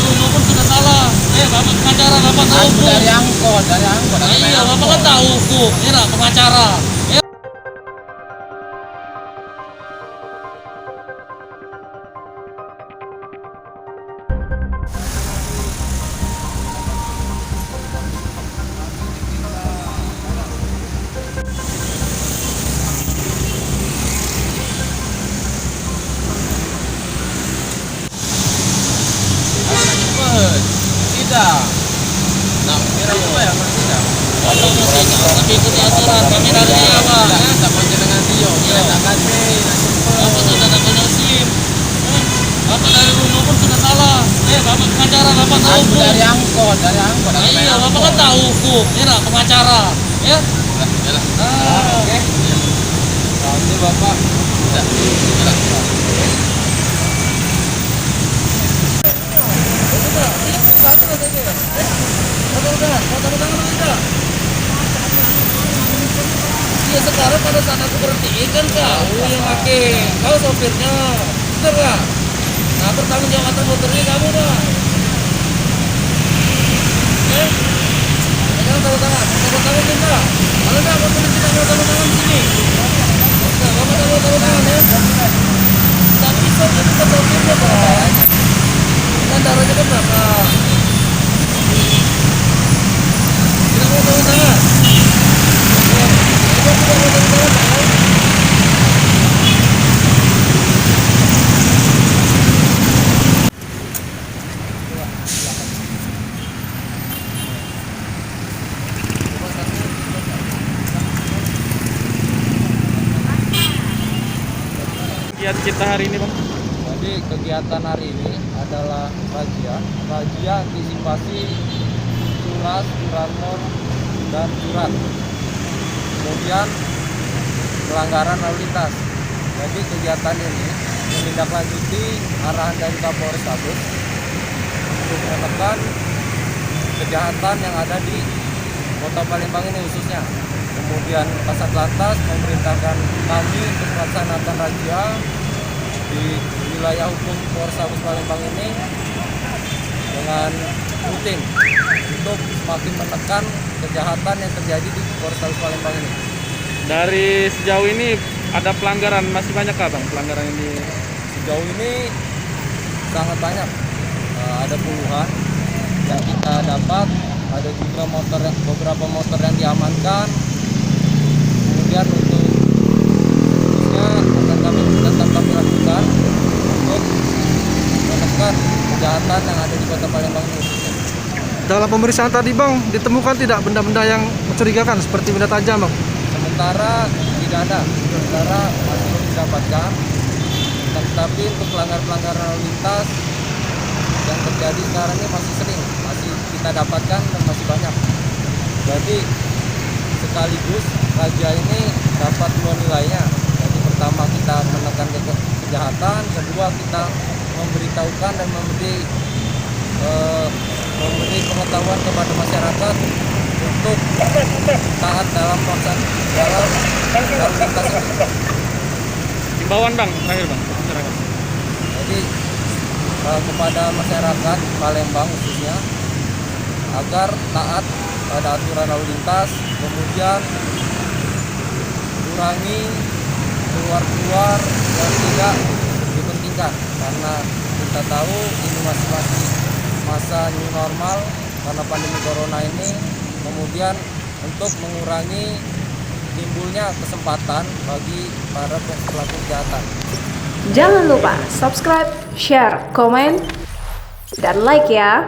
rumah pun sudah salah. Bapak pengacara, bapak tahu Aku hukum. dari angkot. Iya, bapak kan tahu hukum. Ini lah pengacara. Tidak. Nah, kira apa ya Mas tidak? Tapi ikuti aturan. Kami dari dia, Pak. Tak mau dengan dia. Kita tak kasih. Bapak sudah tak punya SIM. Bapak dari rumah pun sudah salah. Bapak pengacara, bapak tahu Aku hukum. dari angkot. Iya, bapak kan tahu hukum. Ini lah pengacara. Ya. Oke. Nanti Bapak. Iya, sekarang pada saat aku berhenti kan kau yang pakai, kau sopirnya, betul nggak? Nah, bertanggung jawab atas motornya kamu dah. Jangan taruh tangan minta. Kalau nggak, aku polisi tak mau taruh tangan di sini. Nah, kamu tak mau taruh tangan ya? Tapi sopir bukan sopirnya Pak. Kan darahnya kan Bapak. Tidak mau taruh tangan. Kegiatan kita hari ini, Bang. Jadi kegiatan hari ini adalah razia antisipasi curas, curanmor, dan curat. Kemudian pelanggaran lalu lintas. Jadi kegiatan ini menindaklanjuti arahan dari Kapolres Tabes untuk menekan kejahatan yang ada di Kota Palembang ini khususnya. Kemudian Kasat Lantas memerintahkan kami untuk melaksanakan razia di wilayah hukum Polrestabes Palembang ini dengan rutin untuk semakin menekan kejahatan yang terjadi di Polrestabes Palembang ini. Dari sejauh ini ada pelanggaran, masih banyak kah, Bang, pelanggaran ini? Sejauh ini sangat banyak, ada puluhan yang kita dapat, ada juga beberapa motor yang diamankan. Kemudian untuk khususnya akan tetap kami lakukan untuk menekan kejahatan yang ada di Kota Palembang ini khususnya. Dalam pemeriksaan tadi Bang, ditemukan tidak benda-benda yang mencurigakan seperti benda tajam Bang? Sementara tidak ada, sementara masih belum didapatkan. Tapi untuk pelanggaran lalu lintas yang terjadi sekarang ini masih sering, masih kita dapatkan dan masih banyak. Jadi sekaligus razia ini dapat dua nilainya. Jadi pertama kita menekan kejahatan, kedua kita memberitahukan dan memberi pengetahuan kepada masyarakat untuk taat dalam pelaksanaan lalu lintas ini. Himbauan, Bang, terakhir, Bang, ke masyarakat. Jadi kepada masyarakat Palembang khususnya agar taat pada aturan lalu lintas, kemudian kurangi keluar yang tidak dipentingkan, karena kita tahu ini masih masa new normal karena pandemi corona ini. Kemudian untuk mengurangi timbulnya kesempatan bagi para pelaku kejahatan. Jangan lupa subscribe, share, komen, dan like ya.